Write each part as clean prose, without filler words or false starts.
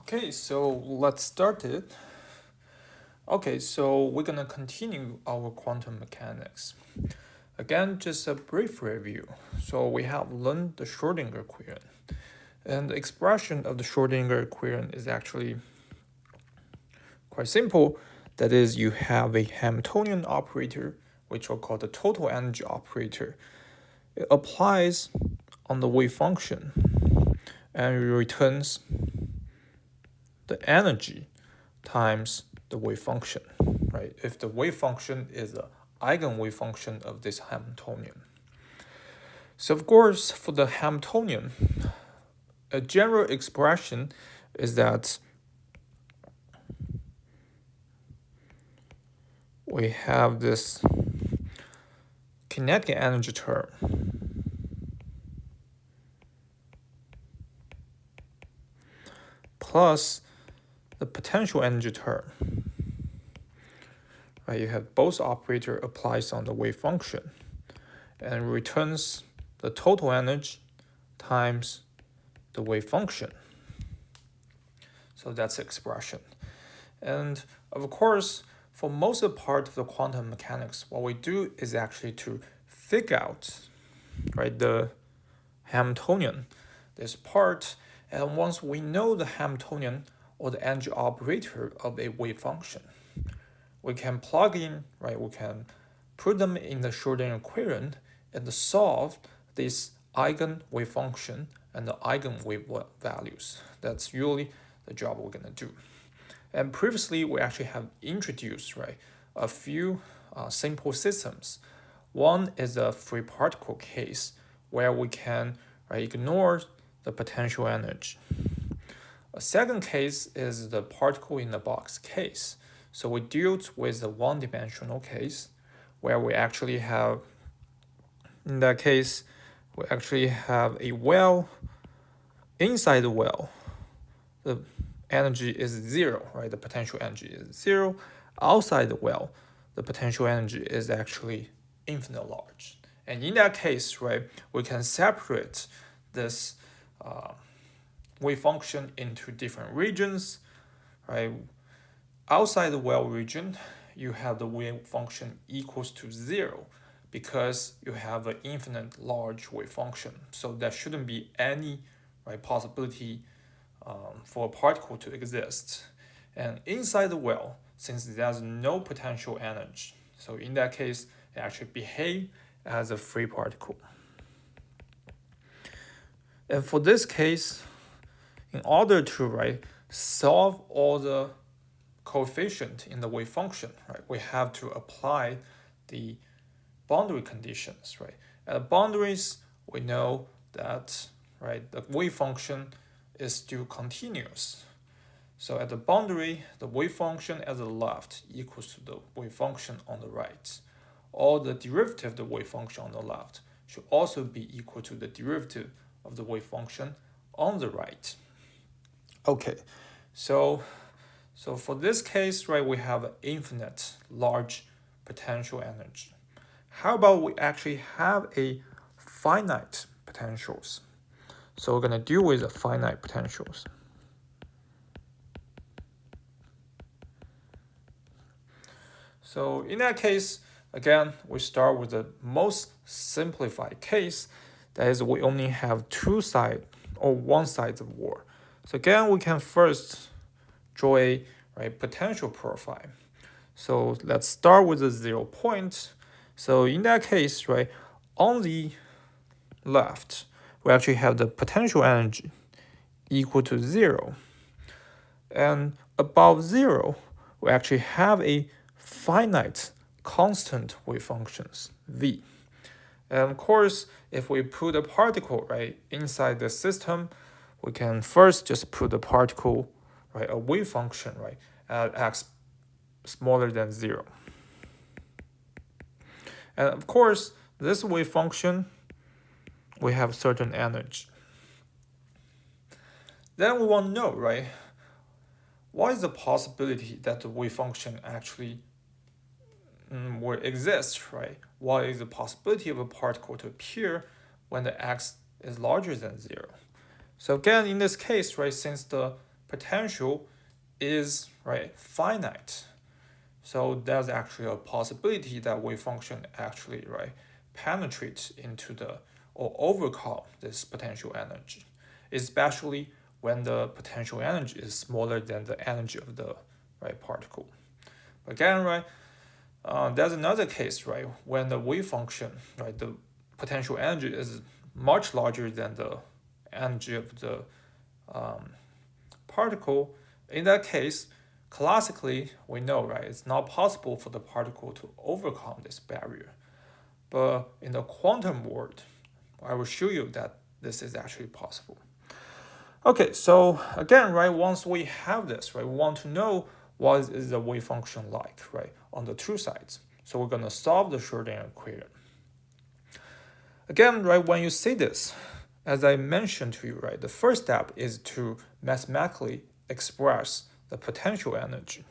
Okay, so let's start it. Okay, so we're gonna continue our quantum mechanics. Again, just a brief review. So we have learned the Schrodinger equation. And the expression of the Schrodinger equation is actually quite simple. That is, you have a Hamiltonian operator, which we'll call the total energy operator. It applies on the wave function and returns the energy times the wave function, right? If the wave function is the eigenwave function of this Hamiltonian. So of course, for the Hamiltonian, a general expression is that we have this kinetic energy term plus the potential energy term. Right, you have both operator applies on the wave function and returns the total energy times the wave function. So that's the expression. And of course, for most of the part of the quantum mechanics, what we do is actually to figure out, right, the Hamiltonian, this part. And once we know the Hamiltonian or the energy operator of a wave function, we can plug in, right, we can put them in the Schrodinger equation and solve this eigen wave function and the eigenwave values. That's usually the job we're gonna do. And previously, we actually have introduced, right, a few simple systems. One is a free particle case where we can ignore the potential energy. A second case is the particle in the box case. So we deal with the one-dimensional case where we actually have, in that case, we actually have a well. Inside the well, the energy is zero, right? The potential energy is zero. Outside the well, the potential energy is actually infinite large. And in that case, right, we can separate this wave function into different regions, right? Outside the well region, you have the wave function equals to zero because you have an infinite large wave function. So there shouldn't be any possibility for a particle to exist. And inside the well, since there's no potential energy, so in that case, it actually behaves as a free particle. And for this case, in order to solve all the coefficient in the wave function, right, we have to apply the boundary conditions, right? At the boundaries, we know that the wave function is still continuous. So at the boundary, the wave function at the left equals to the wave function on the right. All the derivative of the wave function on the left should also be equal to the derivative of the wave function on the right. Okay, so for this case, right, we have an infinite large potential energy. How about we actually have a finite potentials? So we're gonna deal with the finite potentials. So in that case, again, we start with the most simplified case. That is, we only have two sides or one side of war. So again, we can first draw a potential profile. So let's start with the 0 point. So in that case, right, on the left, we actually have the potential energy equal to 0. And above 0, we actually have a finite constant wave functions, v. And of course, if we put a particle inside the system, we can first just put the particle, a wave function, at x smaller than 0. And of course, this wave function, we have certain energy. Then we want to know, what is the possibility that the wave function actually will exist, right? What is the possibility of a particle to appear when the x is larger than 0? So again, in this case, since the potential is finite. So there's actually a possibility that wave function actually penetrates into the or overcome this potential energy, especially when the potential energy is smaller than the energy of the particle. Again, there's another case, when the wave function, the potential energy is much larger than the energy of the particle. In that case, classically, we know, it's not possible for the particle to overcome this barrier. But in the quantum world, I will show you that this is actually possible. Okay, so again, once we have this, we want to know what is the wave function like, on the two sides. So we're going to solve the Schrodinger equation. Again, when you see this, as I mentioned to you, the first step is to mathematically express the potential energy.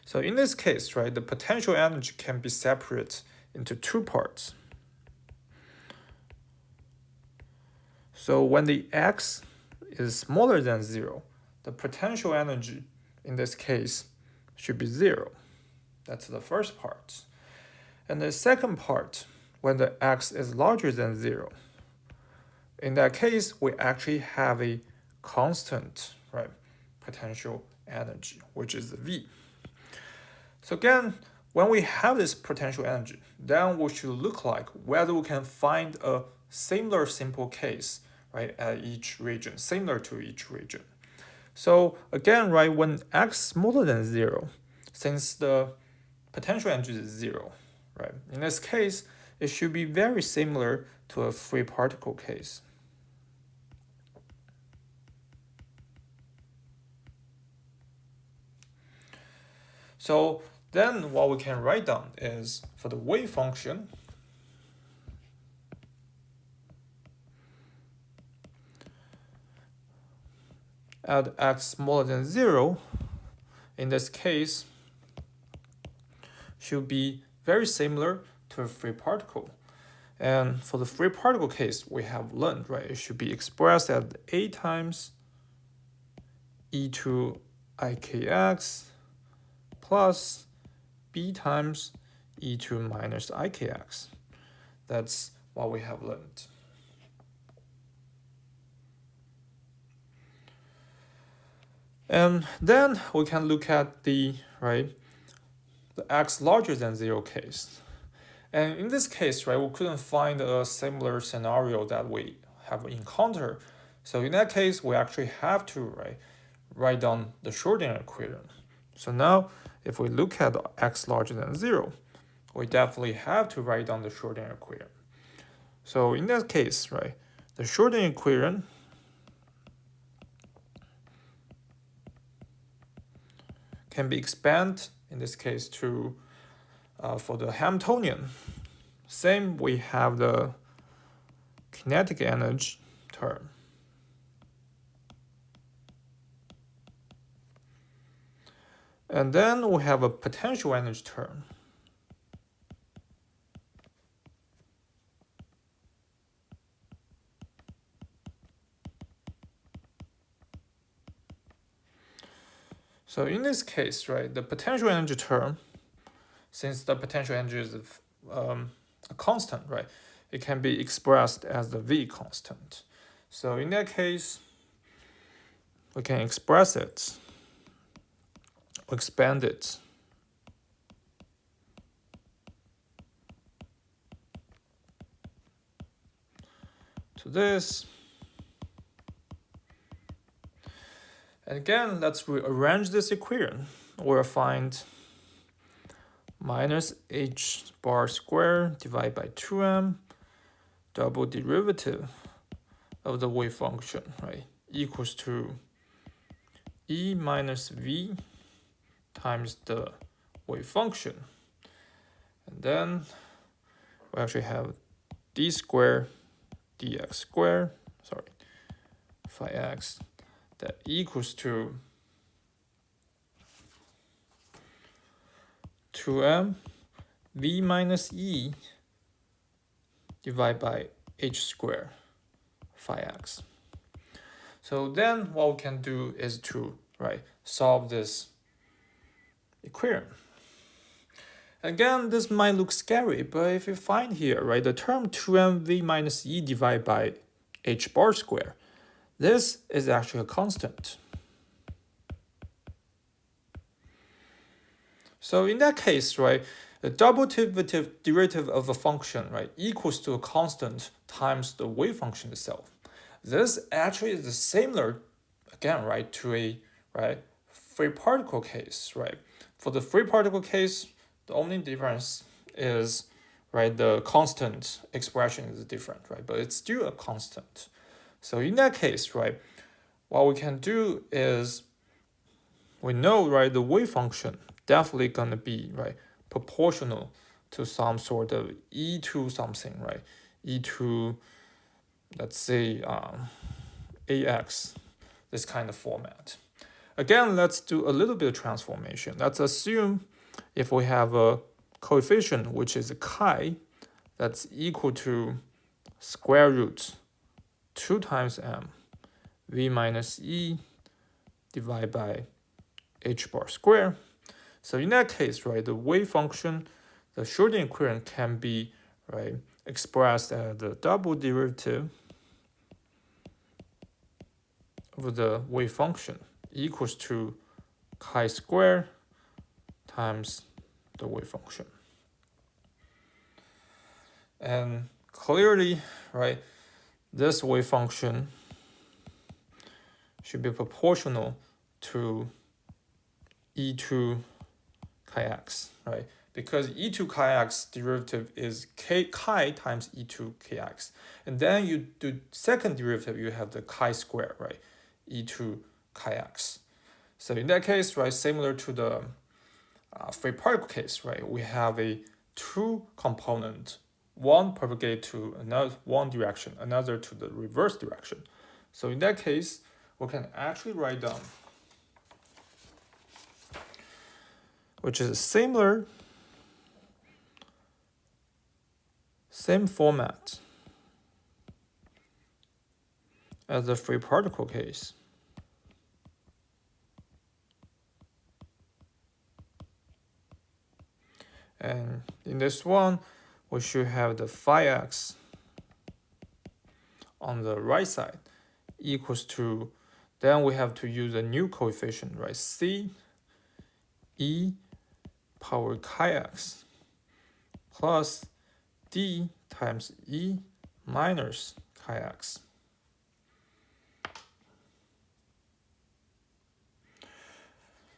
So in this case, the potential energy can be separated into two parts. So when the x is smaller than 0, the potential energy in this case should be 0. That's the first part. And the second part, when the x is larger than 0, in that case, we actually have a constant potential energy, which is V. So again, when we have this potential energy, then we should look like whether we can find a similar simple case at each region, similar to each region. So again, when x smaller than 0, since the potential energy is 0, in this case, it should be very similar to a free particle case. So then what we can write down is for the wave function, at x smaller than 0, in this case, should be very similar to a free particle. And for the free particle case, we have learned, it should be expressed as a times e2 ikx plus b times e2 minus ikx. That's what we have learned. And then we can look at the x larger than 0 case. And in this case, we couldn't find a similar scenario that we have encountered. So in that case, we actually have to write down the Schrodinger equation. So now, if we look at x larger than 0, we definitely have to write down the Schrodinger equation. So in that case, the Schrodinger equation can be expanded, in this case, to for the Hamiltonian. Same, we have the kinetic energy term. And then we have a potential energy term. So in this case, the potential energy term, since the potential energy is a constant, it can be expressed as the V constant. So in that case, we can express it, or expand it to this. And again, let's rearrange this equation. We'll find minus h bar squared divided by 2m double derivative of the wave function, equals to e minus v times the wave function. And then we actually have d squared dx squared, phi x, that equals to 2m v minus e divided by h squared phi x. So then what we can do is to solve this equation. Again, this might look scary, but if you find here, the term 2mv minus e divided by h bar square, this is actually a constant. So in that case, the double derivative of a function, equals to a constant times the wave function itself. This actually is similar, again, to a free particle case, For the free particle case, the only difference is, the constant expression is different, but it's still a constant. So in that case, what we can do is, we know, the wave function definitely gonna be, proportional to some sort of e to something, e to, let's say, ax, this kind of format. Again, let's do a little bit of transformation. Let's assume if we have a coefficient which is chi, that's equal to square root 2 times m v minus e divided by h bar square. So in that case, the wave function, the Schrödinger equation can be expressed as the double derivative of the wave function equals to chi squared times the wave function. And clearly, this wave function should be proportional to e2 chi x, Because e2 chi x derivative is chi times e2 kx. And then you do second derivative, you have the chi square, e2 chi x. So in that case, similar to the free particle case, we have a two component, one propagate to another one direction, another to the reverse direction. So in that case, we can actually write down, which is similar, same format as the free particle case. And in this one, we should have the phi x on the right side equals to, then we have to use a new coefficient, c e power chi x plus d times e minus chi x.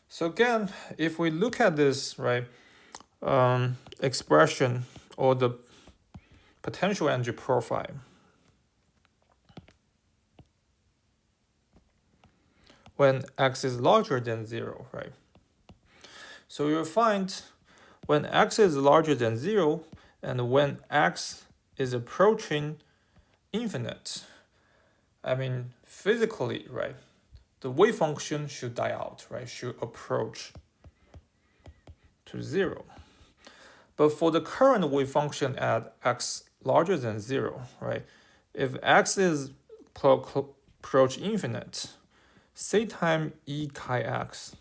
So again, if we look at this, expression or the potential energy profile, when x is larger than 0, So you'll find when x is larger than 0 and when x is approaching infinite, physically, the wave function should die out, should approach to 0. But for the current wave function at x larger than 0, if x is approach infinite, c times e chi x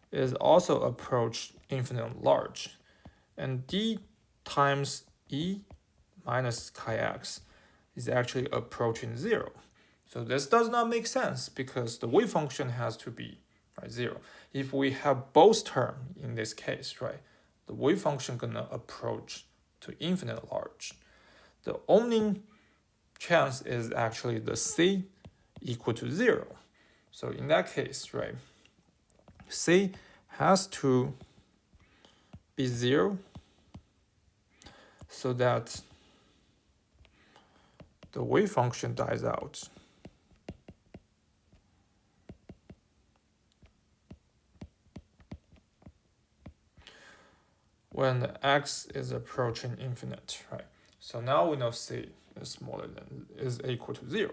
is also approach infinite large, and d times e minus chi x is actually approaching 0. So this does not make sense because the wave function has to be 0. If we have both terms in this case, the wave function gonna approach to infinite large. The only chance is actually the c equal to 0. So in that case, c has to be 0 so that the wave function dies out. When x is approaching infinite, So now we know c is equal to 0.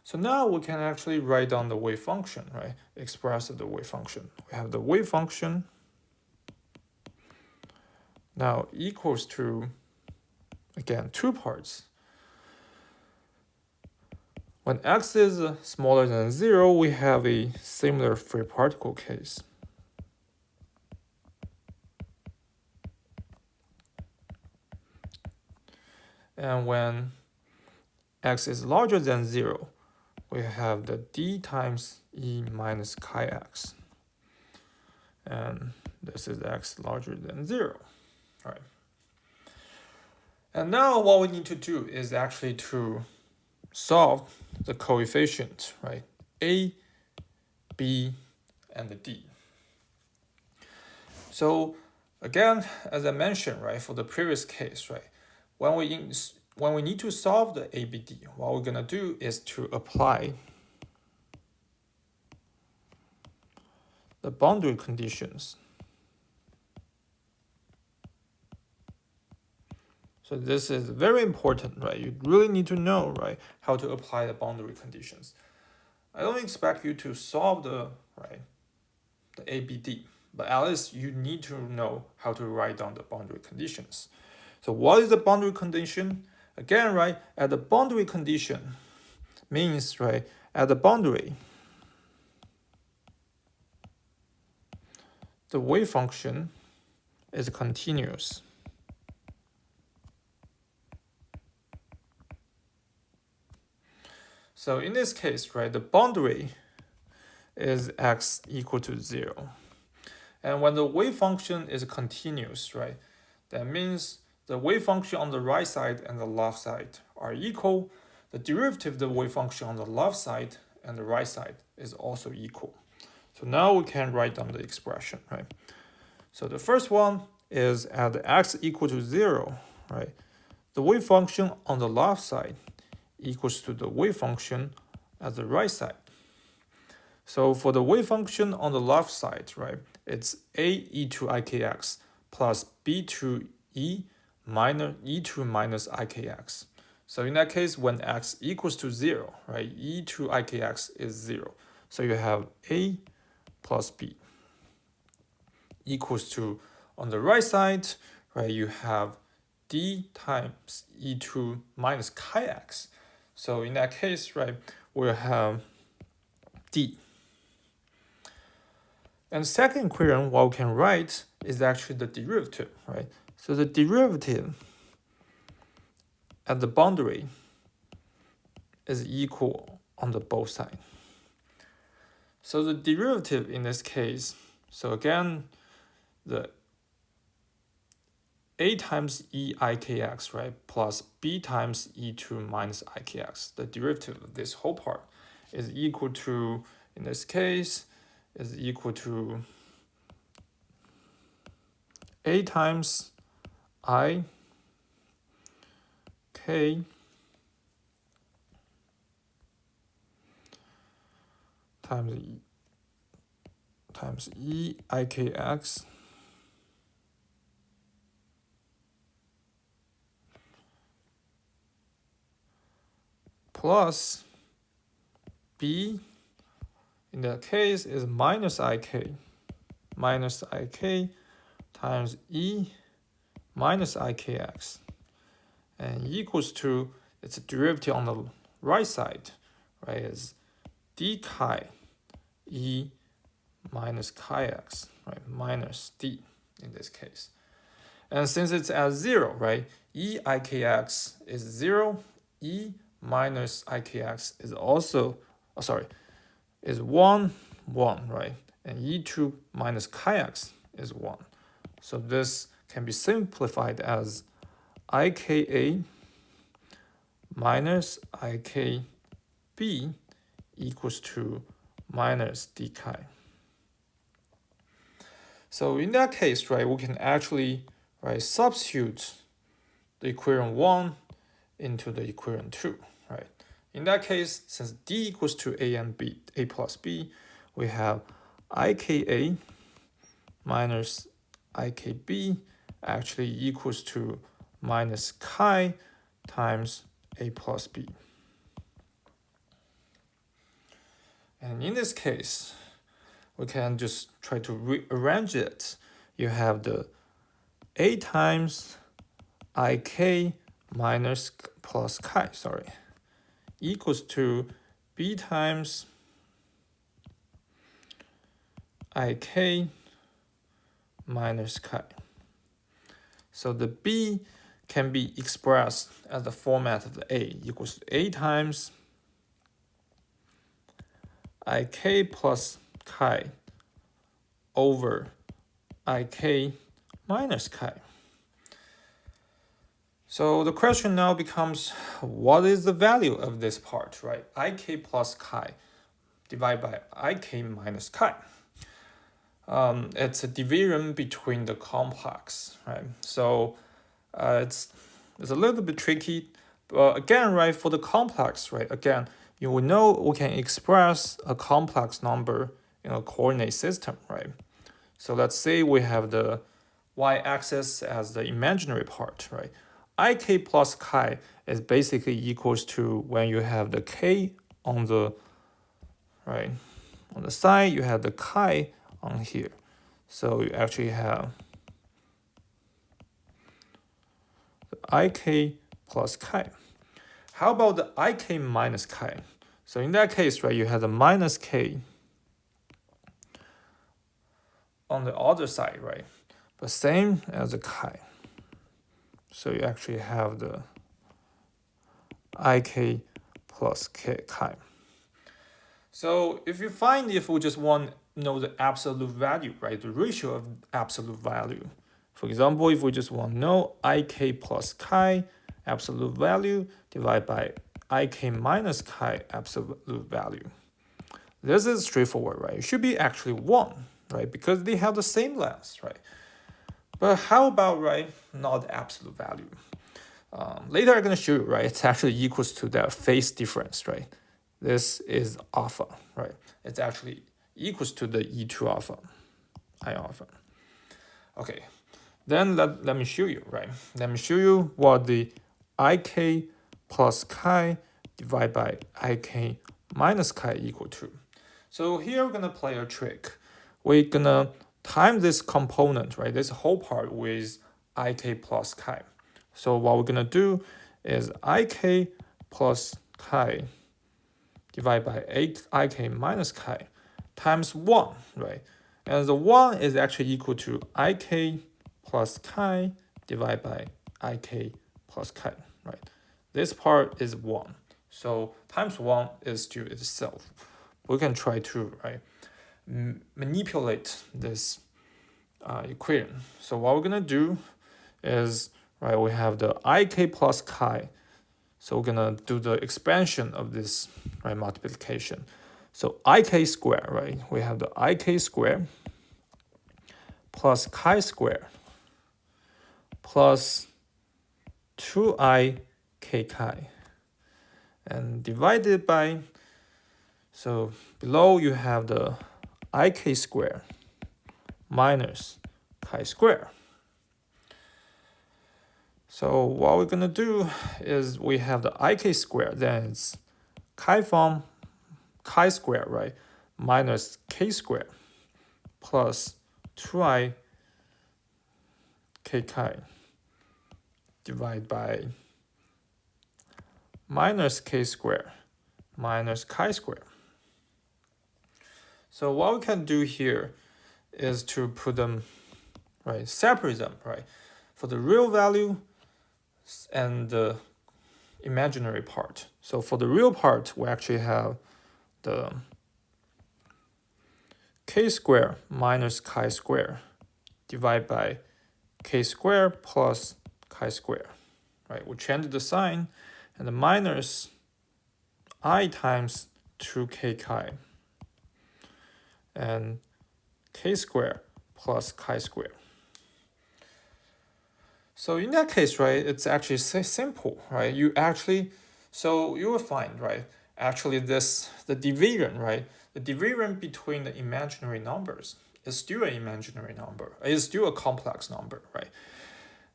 So now we can actually write down the wave function, Express the wave function. We have the wave function now equals to, again, two parts. When x is smaller than 0, we have a similar free particle case. And when x is larger than 0, we have the d times e minus chi x. And this is x larger than 0. All right. And now what we need to do is actually to solve the coefficient, right? A, B, and the D. So again, as I mentioned, right, for the previous case, right, when we need to solve the ABD, what we're gonna do is to apply the boundary conditions. So this is very important, right? You really need to know, right, how to apply the boundary conditions. I don't expect you to solve the ABD, but at least you need to know how to write down the boundary conditions. So what is the boundary condition? Again, right, at the boundary condition means, right, at the boundary, the wave function is continuous. So in this case, right, the boundary is x equal to 0. And when the wave function is continuous, right, that means the wave function on the right side and the left side are equal. The derivative of the wave function on the left side and the right side is also equal. So now we can write down the expression, right? So the first one is at x equal to 0, right? The wave function on the left side equals to the wave function at the right side. So for the wave function on the left side, right, it's a e2 ikx plus b2 e minus e2 minus ikx. So in that case, when x equals to 0, right, e2 ikx is 0. So you have a plus b equals to, on the right side, right, you have d times e2 minus chi x. So in that case, right, we'll have d. And second equation, what we can write is actually the derivative, right? So the derivative at the boundary is equal on the both sides. So the derivative in this case, so again, the a times e ikx, right, plus b times e2 minus ikx, the derivative of this whole part is equal to, in this case, is equal to a times I k times e ikx plus b in that case is minus ik times e minus ikx, and equals to, its derivative on the right side, right, is d chi e minus chi x, right, minus d in this case. And since it's at 0, right, e ikx is 0, e minus ikx is also, is 1, right? And e2 minus chi x is 1. So this can be simplified as ika minus ikb equals to minus d chi. So in that case, right, we can actually, right, substitute the equation 1 into the equation 2, right? In that case, since d equals to a and b, a plus b, we have ika minus ikb actually equals to minus chi times a plus b. And in this case, we can just try to rearrange it. You have the a times ik minus plus chi, equals to b times ik minus chi. So the b can be expressed as the format of the a equals to a times ik plus chi over ik minus chi. So the question now becomes, what is the value of this part, right? Ik plus chi divided by ik minus chi. It's a division between the complex, right? So it's a little bit tricky, but again, right, for the complex, right, again, you will know we can express a complex number in a coordinate system, right? So let's say we have the y-axis as the imaginary part, right? Ik plus chi is basically equals to when you have the k on the right on the side, you have the chi on here. So you actually have the ik plus chi. How about the ik minus chi? So in that case, right, you have the minus k on the other side, right? But same as the chi. So you actually have the ik plus chi. So if we just want to know the absolute value, right, the ratio of absolute value. For example, if we just want to know ik plus chi absolute value divided by ik minus chi absolute value. This is straightforward, right? It should be actually 1, right? Because they have the same length, right? But how about, right, not the absolute value? Later I'm going to show you, right, it's actually equals to the phase difference, right? This is alpha, right? It's actually equals to the E2 alpha, I alpha. Okay, then let me show you, right? Let me show you what the ik plus chi divided by ik minus chi equal to. So here we're going to play a trick. We're going to time this component, right, this whole part with ik plus chi. So what we're going to do is ik plus chi divided by ik minus chi times 1, right? And the 1 is actually equal to ik plus chi divided by ik plus chi, right? This part is 1. So times 1 is to itself. We can try to, right, manipulate this equation. So what we're going to do is, right, we have the ik plus chi. So we're going to do the expansion of this, right, multiplication. So ik squared, right, we have the ik squared plus chi squared plus 2ik chi and divided by, so below you have the ik squared minus chi squared. So what we're going to do is we have the ik squared, then it's chi from chi squared, right, minus k squared plus 2ik chi divided by minus k squared minus chi squared. So what we can do here is to put them, right, separate them, right, for the real value and the imaginary part. So for the real part, we actually have the k squared minus chi squared divided by k squared plus chi squared, right? We change the sign, and the minus I times 2k chi and k squared plus chi squared. So in that case, right, it's actually simple, right? So you will find, right, actually the division, right, the division between the imaginary numbers is still an imaginary number. It's still a complex number, right?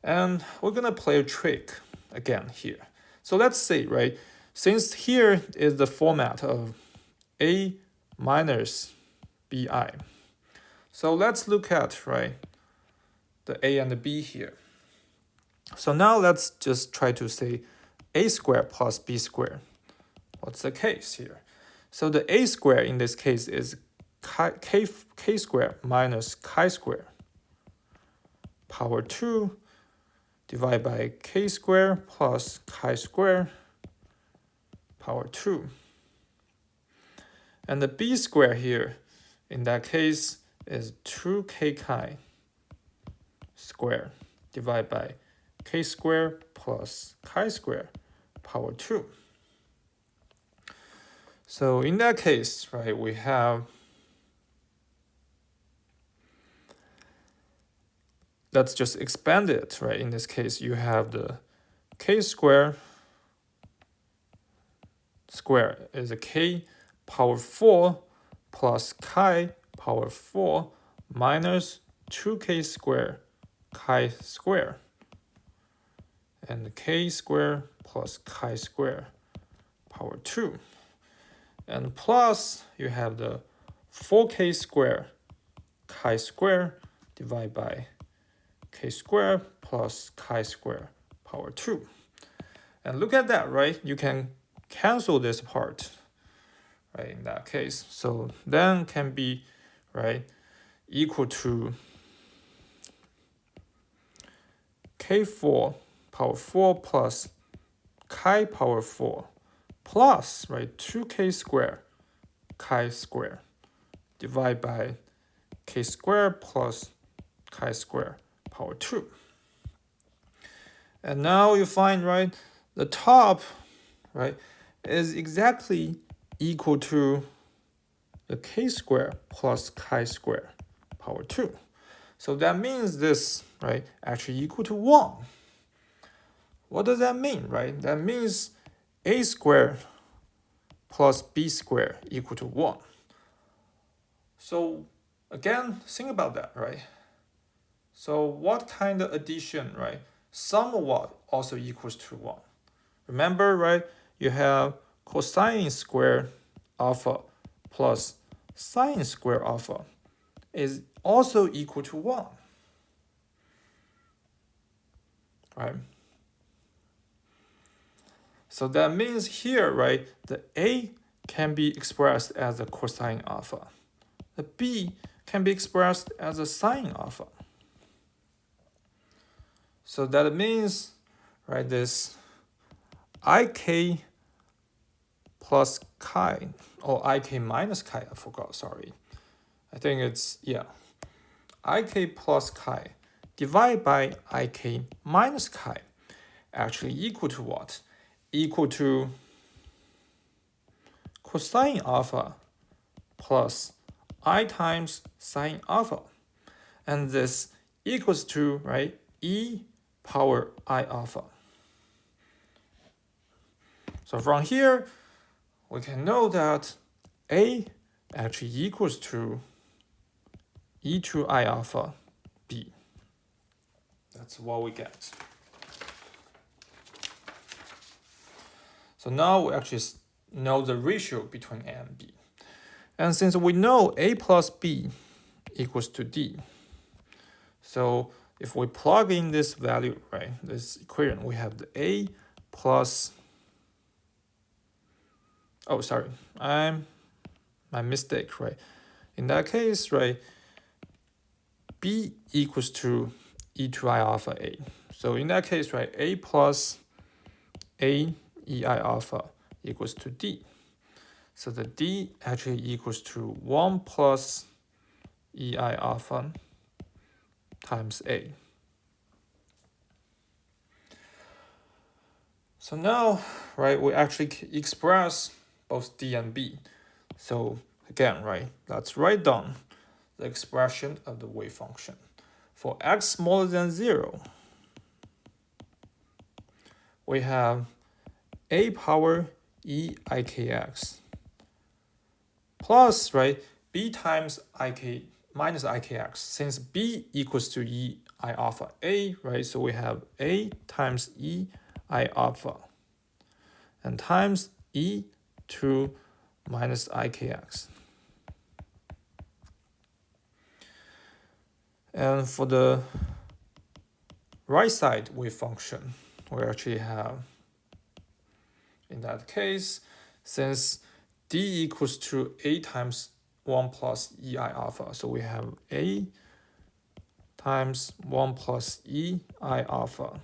And we're going to play a trick again here. So let's say, right, since here is the format of a minus bi. So let's look at, right, the a and the b here. So now let's just try to say a squared plus b squared what's the case here? So the a square in this case is k squared minus chi squared power 2 divided by k squared plus chi squared power 2. And the b squared here, in that case, is 2k chi squared divided by k squared plus chi squared power 2. So in that case, right, we have, let's just expand it, right? In this case, you have the k squared is a k power 4 plus chi power 4 minus 2k squared chi squared, and k squared plus chi squared power 2. And plus, you have the 4k squared chi squared divided by k squared plus chi squared power 2. And look at that, right? You can cancel this part, right, in that case. So then can be, right, equal to k4 power 4 plus chi power 4 plus, right, 2k squared chi squared divided by k squared plus chi squared power 2. And now you find, right, the top, right, is exactly equal to the k squared plus chi squared power 2. So that means this, right, actually equal to 1. What does that mean, right? That means a squared plus b squared equal to 1. So again, think about that, right? So what kind of addition, right? Sum of what also equals to 1. Remember, right? You have cosine squared alpha plus sine squared alpha is also equal to 1. Right? So that means here, right, the a can be expressed as a cosine alpha. The b can be expressed as a sine alpha. So that means, right, this ik plus chi, or ik minus chi, I forgot, sorry. I think it's, yeah, ik plus chi divided by ik minus chi actually equal to what? Equal to cosine alpha plus I times sine alpha. And this equals to, right, e power I alpha. So from here, we can know that a actually equals to e to I alpha b. That's what we get. So now we actually know the ratio between a and b. And since we know a plus b equals to d, so if we plug in this value, right, this equation, we have the a plus, oh, sorry, my mistake, right? In that case, right, b equals to e to I alpha a. So in that case, right, a plus a ei alpha equals to d. So the d actually equals to 1 plus ei alpha times a. So now, right, we actually express both d and b. So again, right, let's write down the expression of the wave function. For x smaller than 0, we have a power e ikx plus, right, b times ik minus ikx. Since b equals to e I alpha a, right, so we have a times e I alpha and times e to minus ikx. And for the right side wave function, we actually have, in that case, since d equals to a times 1 plus ei alpha. So we have a times 1 plus ei alpha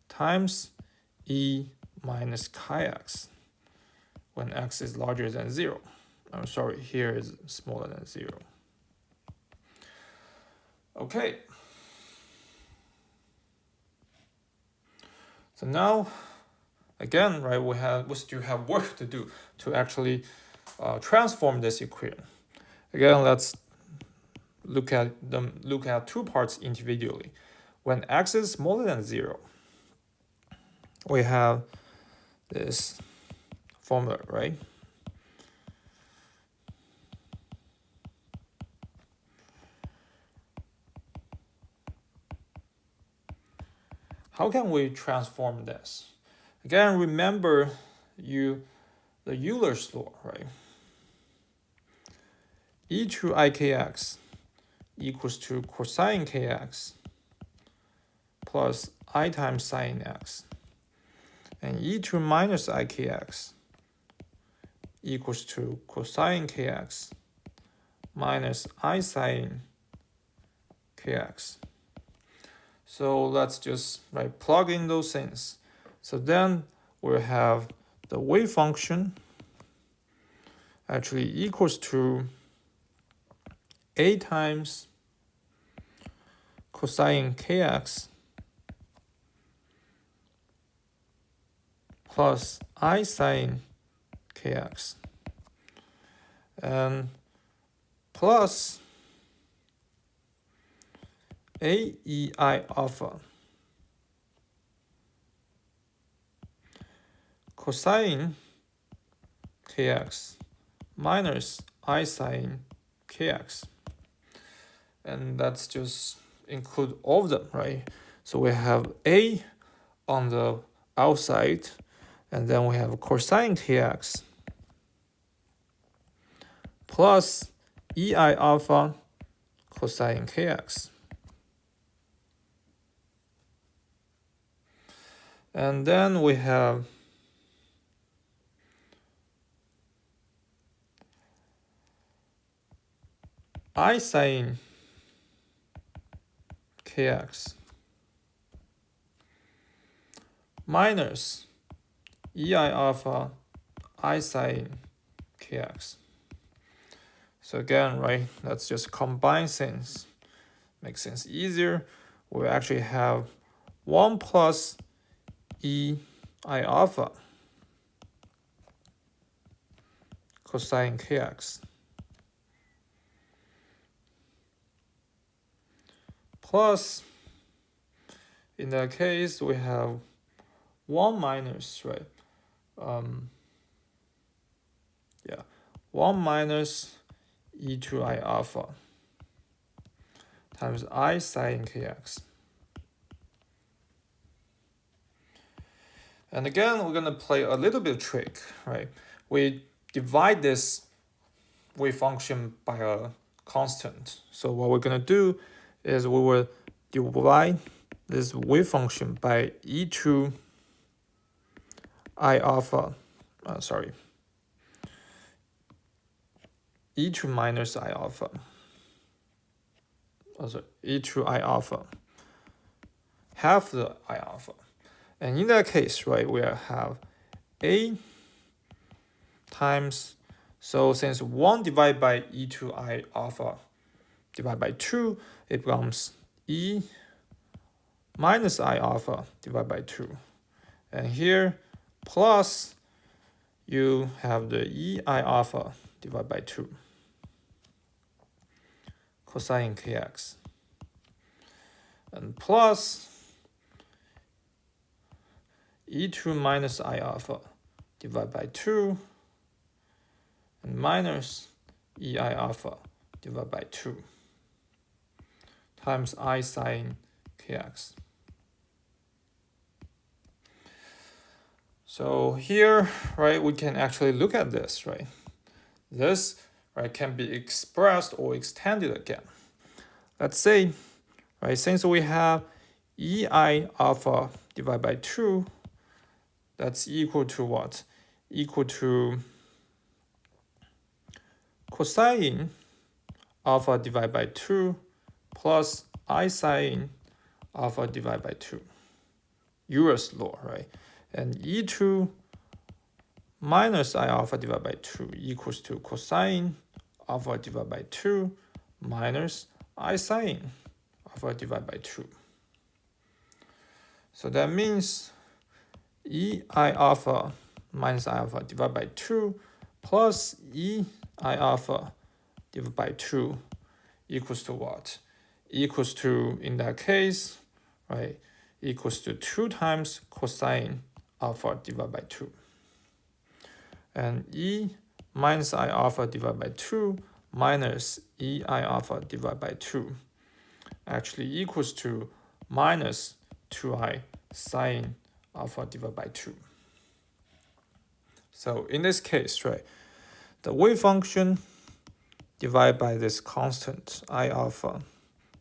times e minus chi x when x is larger than 0. I'm sorry, here is smaller than 0. Okay. So now, again, right, we still have work to do to actually transform this equation. Again, let's look at two parts individually. When x is smaller than 0, we have this formula, right? How can we transform this? Again, remember the Euler's law, right? E to ikx equals to cosine kx plus I times sine x. And e to minus ikx equals to cosine kx minus I sine kx. So let's just plug in those things. So then we'll have the wave function actually equals to a times cosine kx plus I sine kx and plus aei alpha cosine kx minus I sine kx. And that's just include all of them, right? So we have a on the outside, and then we have cosine kx plus ei alpha cosine kx. And then we have I sine kx minus ei alpha I sine kx. So again, right, let's just combine things. Makes things easier. We actually have 1 plus ei alpha cosine kx plus, in that case, we have 1 minus, right? 1 minus e to I alpha times I sine kx. And again, we're going to play a little bit of trick, right? We divide this wave function by a constant. So what we're going to do is we will divide this wave function by e to I alpha, e to minus I alpha, e to I alpha, half the I alpha. And in that case, right, we have a times, so since 1 divided by e to I alpha divided by 2, it becomes e minus I alpha divided by 2. And here, plus, you have the ei alpha divided by 2 cosine kx. And plus e2 minus I alpha divided by 2 and minus ei alpha divided by 2 times I sine kx. So here, right, we can actually look at this, right? This, right, can be expressed or extended again. Let's say, right, since we have ei alpha divided by 2, that's equal to what? equal to cosine alpha divided by 2 plus I sine alpha divided by 2. Euler's law, right? And E2 minus I alpha divided by 2 equals to cosine alpha divided by 2 minus I sine alpha divided by 2. So that means E I alpha minus I alpha divided by 2 plus E I alpha divided by 2 equals to what? Equals to, in that case, right, equals to 2 times cosine alpha divided by 2. And E minus I alpha divided by 2 minus E I alpha divided by 2 actually equals to minus 2I sine alpha divided by 2. So in this case, right, the wave function divided by this constant I alpha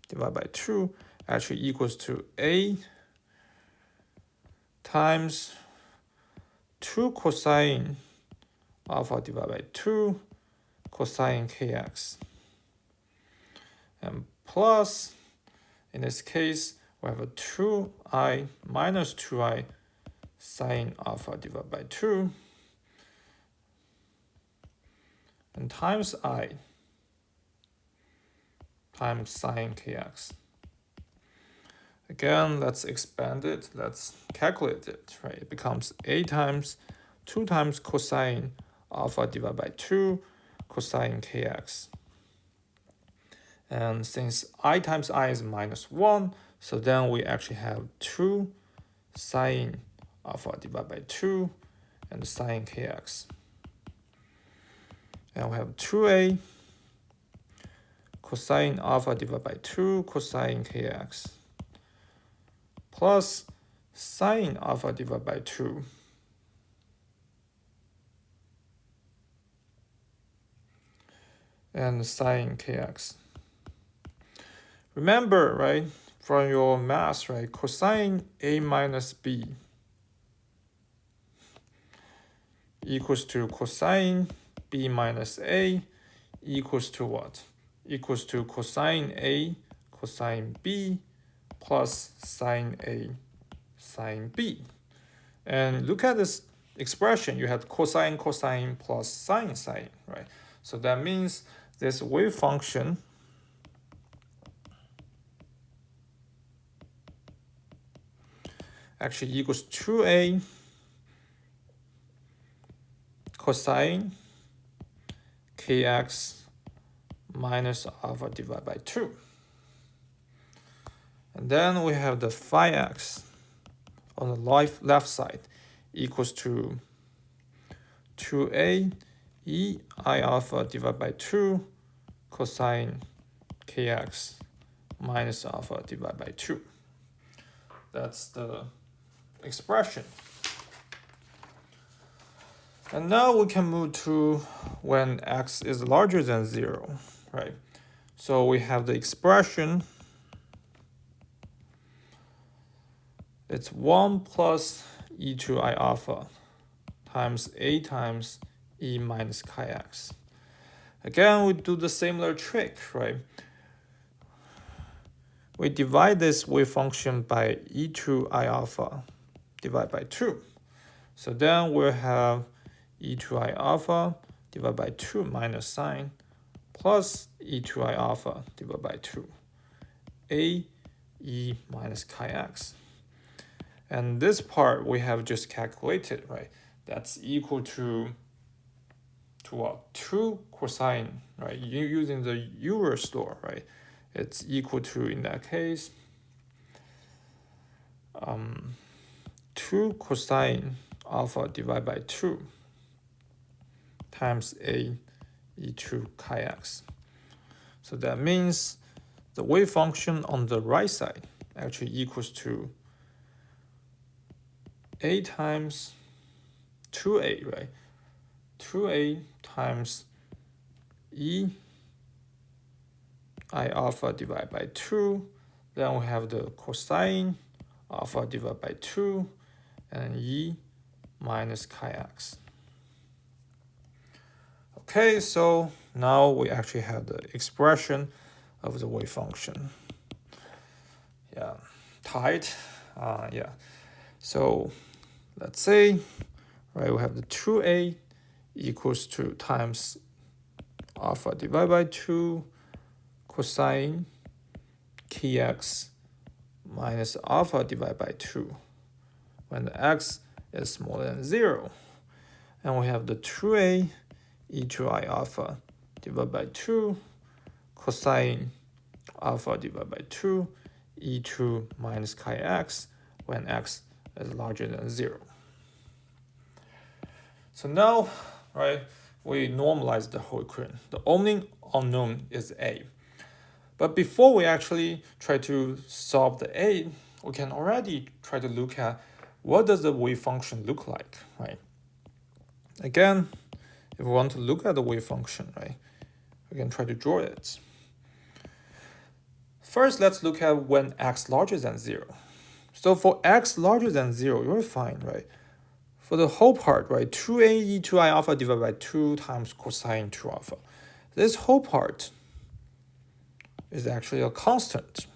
divided by 2 actually equals to A times 2 cosine alpha divided by 2 cosine kx. And plus, in this case, we have a 2I minus 2I sine alpha divided by 2 and times I times sine kx. Again, let's expand it. Let's calculate it, right? It becomes A times 2 times cosine alpha divided by 2 cosine kx. And since I times I is minus 1, so then we actually have 2 sine alpha divided by 2 and sine kx. And we have 2A cosine alpha divided by 2 cosine kx plus sine alpha divided by 2 and sine kx. Remember, right, from your math, right, cosine A minus B equals to cosine B minus A equals to what? Equals to cosine A cosine B plus sine A sine B. And look at this expression. You have cosine cosine plus sine sine, right? So that means this wave function actually equals 2A cosine kx minus alpha divided by 2. And then we have the phi x on the left side equals to 2A E I alpha divided by 2 cosine kx minus alpha divided by 2. That's the expression. And now we can move to when x is larger than 0, right? So we have the expression. It's 1 plus e2I alpha times A times E minus chi x. Again, we do the similar trick, right? We divide this wave function by e2I alpha divided by 2. So then we'll have e2I alpha divided by 2 minus sine plus e2I alpha divided by 2 A E minus chi x. And this part we have just calculated, right? That's equal to what? 2 cosine, right? Using the Euler's law, right? It's equal to, in that case, 2 cosine alpha divided by 2 times A e2 chi x. So that means the wave function on the right side actually equals to A times 2A, right? 2A times E I alpha divided by 2. Then we have the cosine alpha divided by 2 and E minus chi x. Okay, so now we actually have the expression of the wave function. Yeah, tight. Yeah. So let's say, right, we have the 2a equals to times alpha divided by 2 cosine kx minus alpha divided by 2 when the x is smaller than 0. And we have the 2a e to I alpha divided by 2 cosine alpha divided by 2 e to minus chi x when x is larger than 0. So now, right, we normalize the whole equation. The only unknown is a. But before we actually try to solve the a, we can already try to look at what does the wave function look like, right? Again, if we want to look at the wave function, right, we can try to draw it. First, let's look at when x larger than 0. So for x larger than 0, you're fine, right? For the whole part, right, 2a e to I alpha divided by 2 times cosine 2 alpha. This whole part is actually a constant.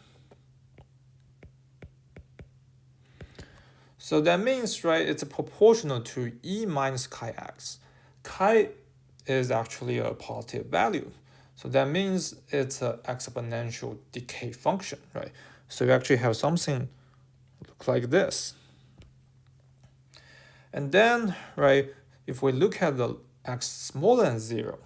So that means, right, it's proportional to e minus chi x. Chi is actually a positive value. So that means it's an exponential decay function, right? So you actually have something look like this. And then, right, if we look at the x smaller than 0,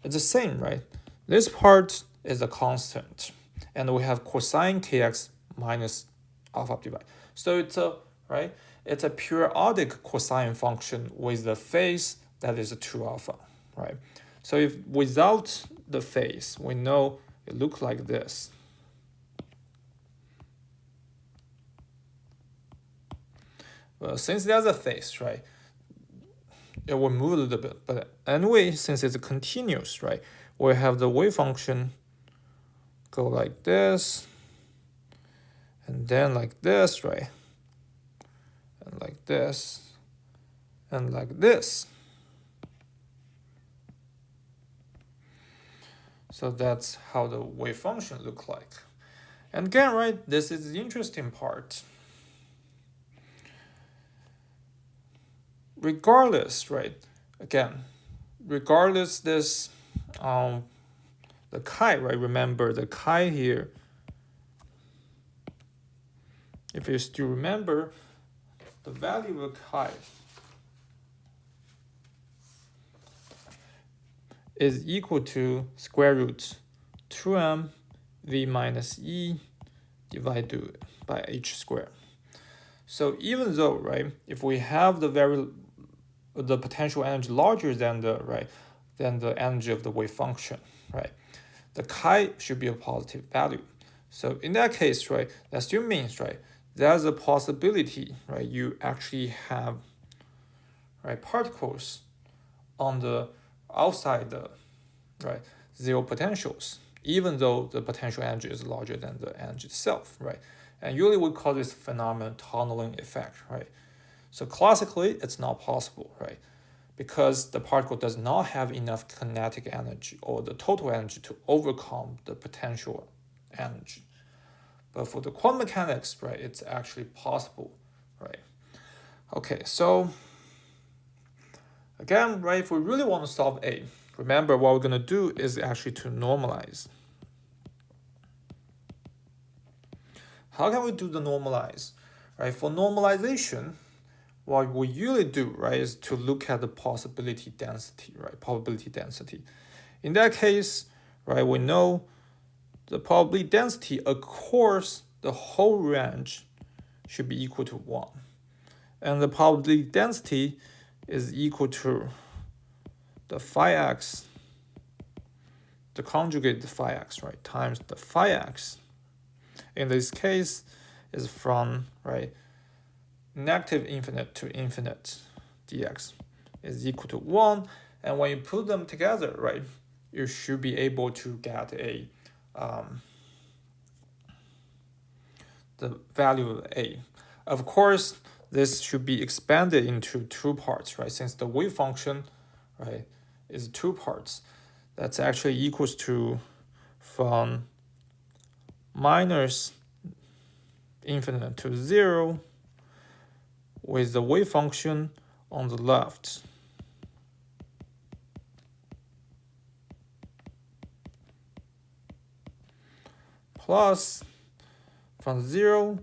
it's the same, right? This part is a constant, and we have cosine kx minus alpha divided. So it's a, right, it's a periodic cosine function with the phase that is a 2 alpha, right? So if without the phase, we know it looks like this. Well, since there's a phase, right, it will move a little bit. But anyway, since it's continuous, right, we have the wave function go like this, and then like this, right, and like this, and like this. So that's how the wave function look like. And again, right, this is the interesting part. Regardless, right, again, regardless this, the chi, right, remember the chi here, if you still remember, the value of chi is equal to square root 2m v minus e divided by h squared. So even though, right, if we have the potential energy larger than the, right, than the energy of the wave function, right, the chi should be a positive value. So in that case, right, that still means, right, there's a possibility, right, you actually have, right, particles on the outside the, right, zero potentials, even though the potential energy is larger than the energy itself, right? And usually we call this phenomenon tunneling effect, right? So classically, it's not possible, right? Because the particle does not have enough kinetic energy or the total energy to overcome the potential energy. But for the quantum mechanics, right, it's actually possible, right? Okay, so again, right, if we really want to solve A, remember what we're going to do is actually to normalize. How can we do the normalize? Right, for normalization, what we usually do, right, is to look at the possibility density, right, probability density. In that case, right, we know the probability density across the whole range should be equal to 1. And the probability density is equal to the phi x, the conjugate phi x, right, times the phi x. In this case, is from, right, negative infinite to infinite dx is equal to 1. And when you put them together, right, you should be able to get a the value of A. Of course, this should be expanded into two parts, right? Since the wave function, right, is two parts. That's actually equals to from minus infinite to 0 with the wave function on the left. Plus from 0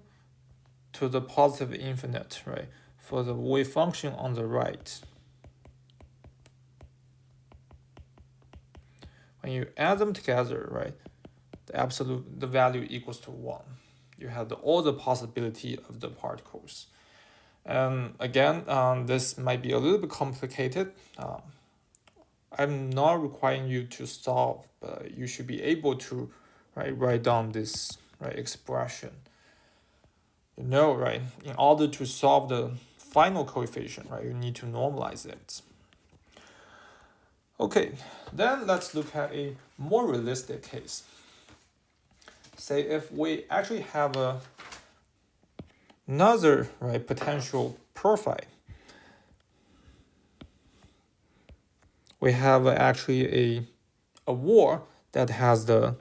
to the positive infinite, right, for the wave function on the right. When you add them together, right, the value equals to 1. You have all the possibility of the particles. And again, this might be a little bit complicated. I'm not requiring you to solve, but you should be able to write down this expression. Right, in order to solve the final coefficient, you need to normalize it. Okay, then let's look at a more realistic case. Say if we actually have another potential profile. We have actually a wall that has the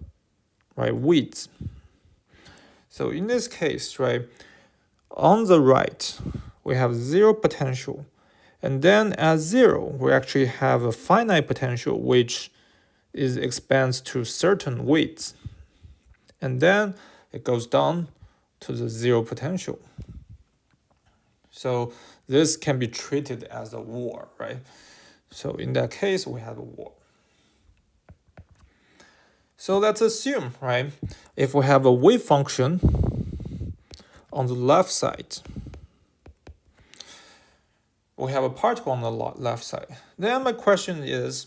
width. So in this case, on the right, we have 0 potential. And then at 0, we actually have a finite potential, which expands to certain widths. And then it goes down to the 0 potential. So this can be treated as a wall, right? So in that case, we have a wall. So let's assume, if we have a wave function on the left side, we have a particle on the left side. Then my question is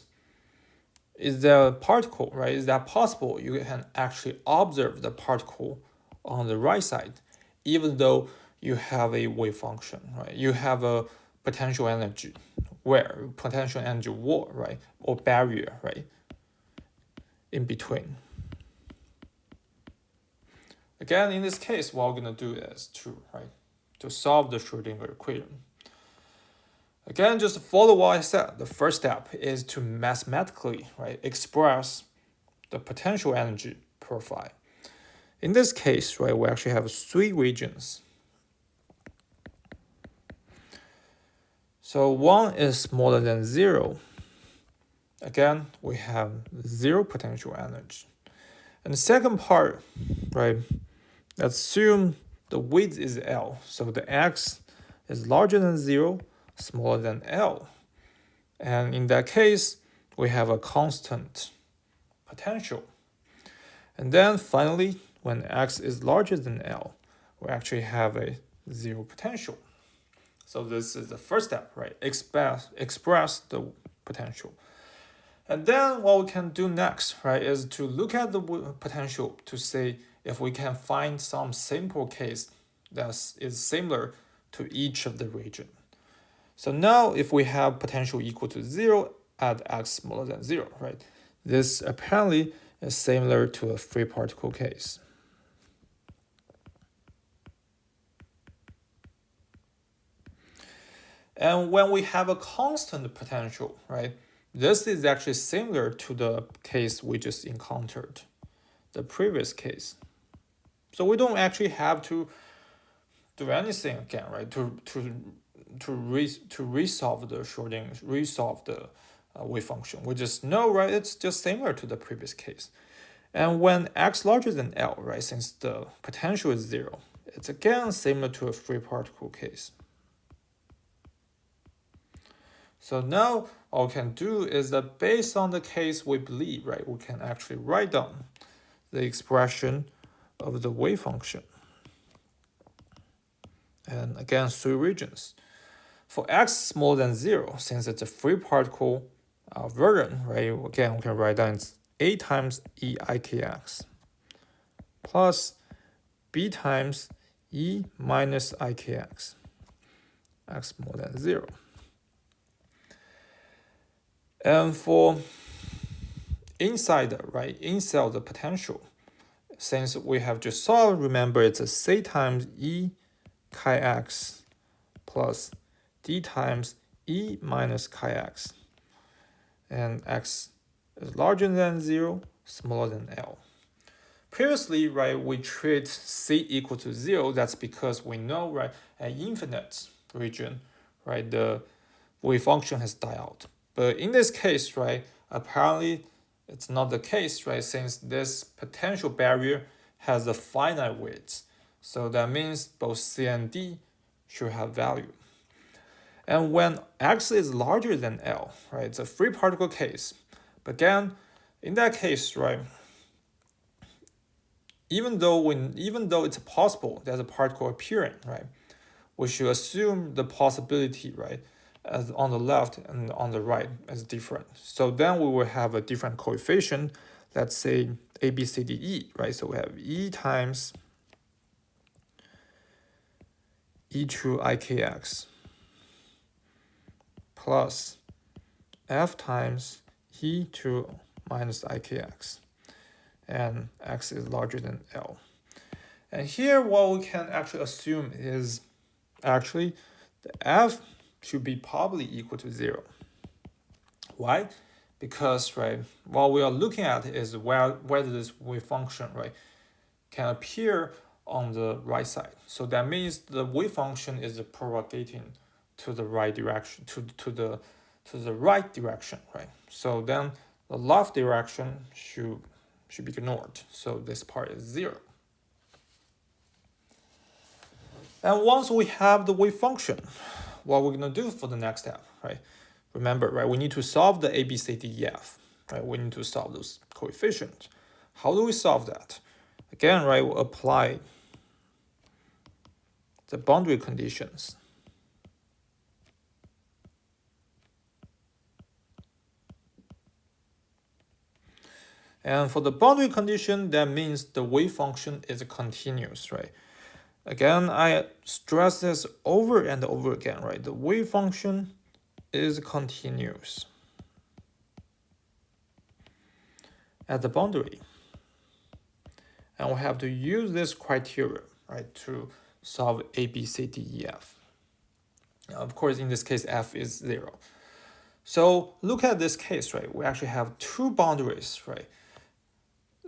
there a particle, Is that possible? You can actually observe the particle on the right side, even though you have a wave function, You have a potential energy wall, or barrier, in between. Again, in this case, what we're going to do is to solve the Schrödinger equation. Again, just follow what I said. The first step is to mathematically express the potential energy profile. In this case, we actually have 3 regions. So 1 is smaller than 0. Again, we have 0 potential energy. And the second part, let's assume the width is L. So the x is larger than 0, smaller than L. And in that case, we have a constant potential. And then finally, when x is larger than L, we actually have a 0 potential. So this is the first step, express the potential. And then what we can do next, is to look at the potential to see if we can find some simple case that is similar to each of the region. So now if we have potential equal to 0 at x smaller than 0, this apparently is similar to a free particle case. And when we have a constant potential, this is actually similar to the case we just encountered, the previous case. So we don't actually have to do anything again, to resolve the wave function. We just know, it's just similar to the previous case. And when x larger than L, since the potential is 0, it's again similar to a free particle case. So now all we can do is that based on the case we believe, we can actually write down the expression of the wave function. And again, 3 regions. For x smaller than 0, since it's a free particle version, again, we can write down it's a times e ikx plus b times e minus ikx, x more than 0. And for inside the potential, since we have just solved, remember it's a c times e chi x plus d times e minus chi x. and x is larger than 0, smaller than L. Previously, right, we treat C equal to 0. That's because we know, right, at infinite region, right, the wave function has died out. But in this case, right, apparently it's not the case, right, since this potential barrier has a finite width. So that means both C and D should have value. And when x is larger than L, right, it's a free particle case. But again, in that case, right, even though it's possible there's a particle appearing, right, we should assume the possibility, right, as on the left and on the right as different. So then we will have a different coefficient. Let's say A, B, C, D, E, right? So we have E times E to IKX plus F times E to minus IKX, and X is larger than L. And here what we can actually assume is actually the F should be probably equal to 0. Why? Because, right, what we are looking at is whether this wave function, right, can appear on the right side. So that means the wave function is propagating to the right direction, to the right direction, right? So then the left direction should be ignored. So this part is 0. And once we have the wave function, what we're gonna do for the next step, right? Remember, right, we need to solve the A, B, C, D, E, F, right? We need to solve those coefficients. How do we solve that? Again, right, we'll apply the boundary conditions. And for the boundary condition, that means the wave function is continuous, right? Again, I stress this over and over again, right? The wave function is continuous at the boundary. And we have to use this criteria, right, to solve A, B, C, D, E, F. Now, of course, in this case, F is 0. So look at this case, right? We actually have two boundaries, right?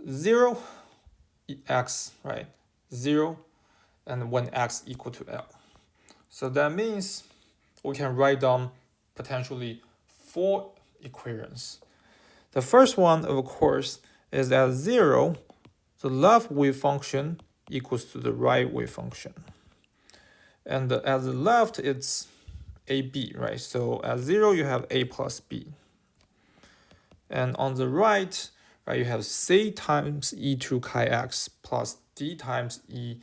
0, x, right? 0, and when x equal to L. So that means we can write down potentially 4 equations. The first one, of course, is at 0, the left wave function equals to the right wave function. And at the left, it's AB, right? So at 0, you have A plus B. And on the right, right, you have C times E to chi x plus D times E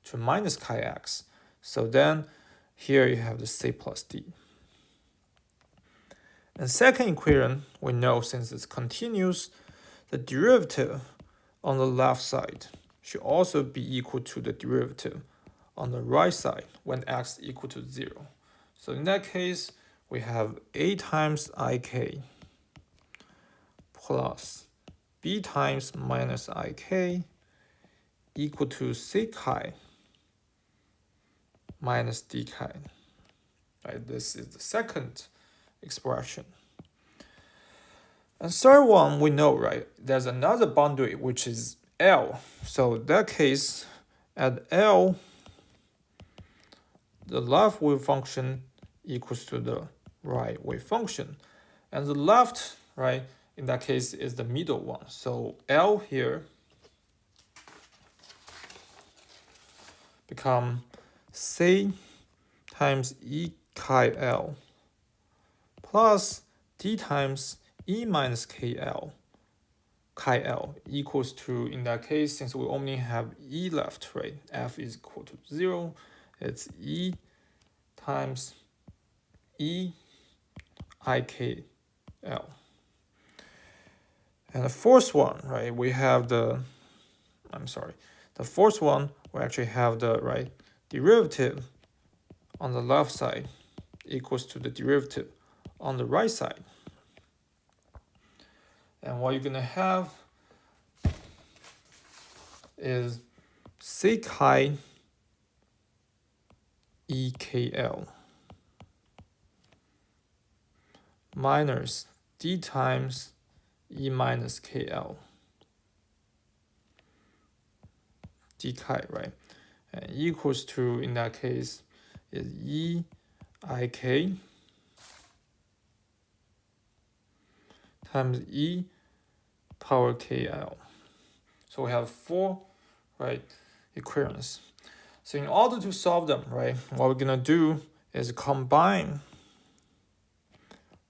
to minus chi x. So then here you have the C plus D. And second equation, we know since it's continuous, the derivative on the left side should also be equal to the derivative on the right side when x equal to 0. So in that case, we have A times IK plus B times minus IK equal to C chi minus D chi. Right, this is the second expression. And third one, we know, right, there's another boundary which is L. So in that case, at L, the left wave function equals to the right wave function. And the left, right, in that case is the middle one. So L here become C times E chi L plus D times E minus KL chi L equals to, in that case, since we only have E left, right, F is equal to 0, it's E times E IKL. And the fourth one, right, we have the fourth one, we actually have the, right, derivative on the left side equals to the derivative on the right side. And what you're going to have is C chi EKL minus d times E minus KL d chi, right? And equals to, in that case, is E IK times E power KL. So we have 4, right, equations. So in order to solve them, right, what we're gonna do is combine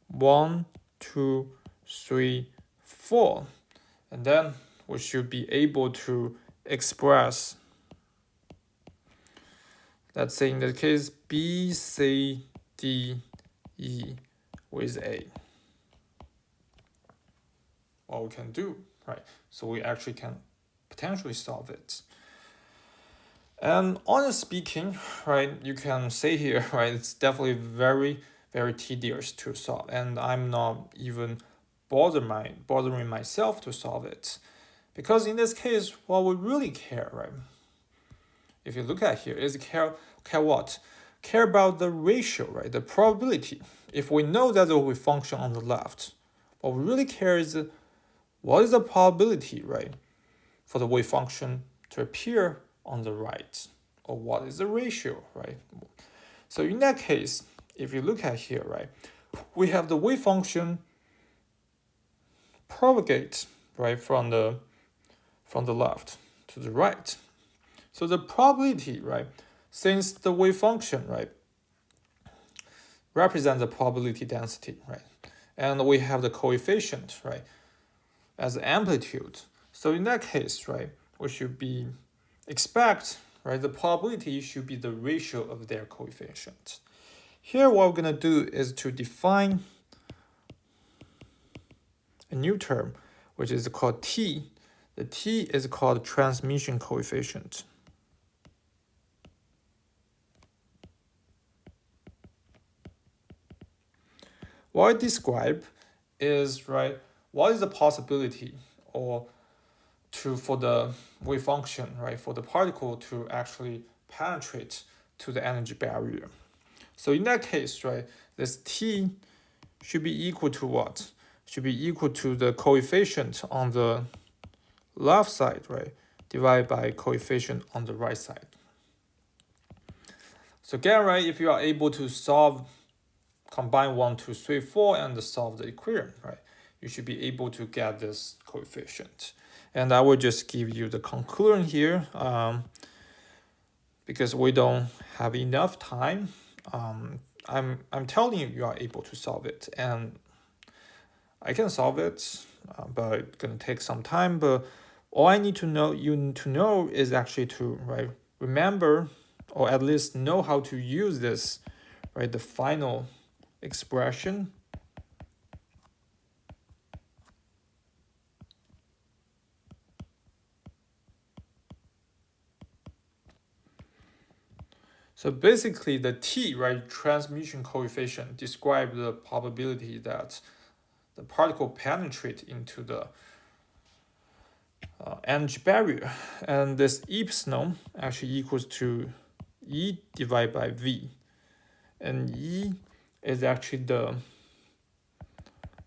1, 2, 3, 4, and then we should be able to express, let's say in this case, B, C, D, E with A. What we can do, right? So we actually can potentially solve it. And honestly speaking, right, you can say here, right, it's definitely very, very tedious to solve, and I'm not even bothering myself to solve it, because in this case, what we really care, right? If you look at here, is care what? Care about the ratio, right? The probability. If we know that the wave function on the left, what we really care is what is the probability, right, for the wave function to appear on the right, or what is the ratio, right? So in that case, if you look at here, right, we have the wave function propagate, right, from the left to the right. So the probability, right, since the wave function, right, represents the probability density, right, and we have the coefficient, right, as amplitude. So in that case, right, we should be expect, right, the probability should be the ratio of their coefficient. Here, what we're gonna do is to define a new term, which is called T. The T is called transmission coefficient. What I describe is, right, what is the possibility or for the wave function, right, for the particle to actually penetrate to the energy barrier. So in that case, right, this T should be equal to what? Should be equal to the coefficient on the left side, right, divided by coefficient on the right side. So again, right, if you are able to combine 1, 2, 3, 4 and solve the equation, right, you should be able to get this coefficient. And I will just give you the conclusion here, because we don't have enough time. I'm telling you, you are able to solve it, and I can solve it, but it's gonna take some time. But all I need to know, you need to know, is actually to, right, remember, or at least know how to use this, right, the final expression. So basically the T, right, transmission coefficient, describes the probability that the particle penetrate into the energy barrier, and this epsilon actually equals to E divided by V, and E is actually the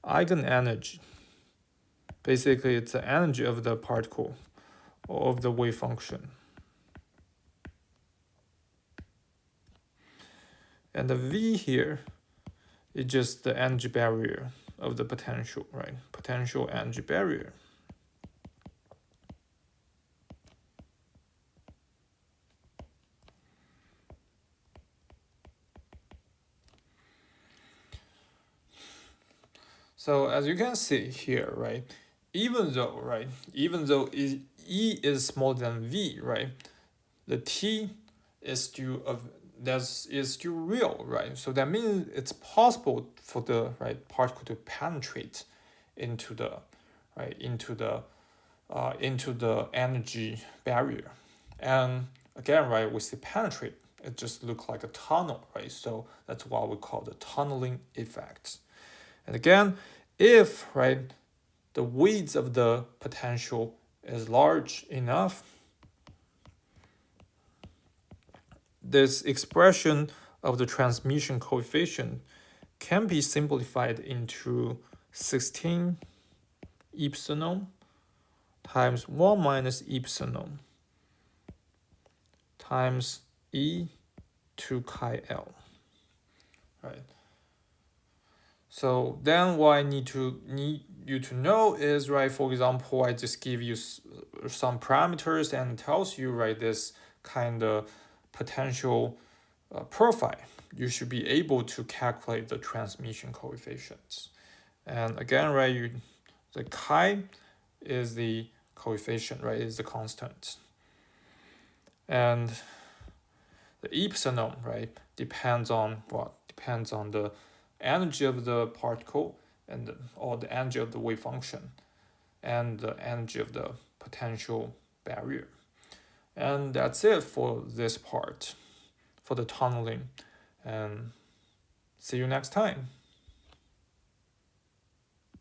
eigenenergy. Basically, it's the energy of the particle or of the wave function. And the V here is just the energy barrier of the potential, right? Potential energy barrier. So as you can see here, right, even though E is smaller than V, right, the T is still real, right? So that means it's possible for the particle to penetrate into the energy barrier. And again, right, we see penetrate, it just looks like a tunnel, right? So that's what we call the tunneling effect. And again, if, right, the width of the potential is large enough, this expression of the transmission coefficient can be simplified into 16 epsilon times 1 minus epsilon times e to chi L, right? So then what I need you to know is, right, for example, I just give you some parameters and tells you, right, this kind of potential profile. You should be able to calculate the transmission coefficients. And again, right, the chi is the coefficient, right, is the constant. And the epsilon, right, depends on what? Depends on the energy of the particle or the energy of the wave function and the energy of the potential barrier. And that's it for this part, for the tunneling. And see you next time.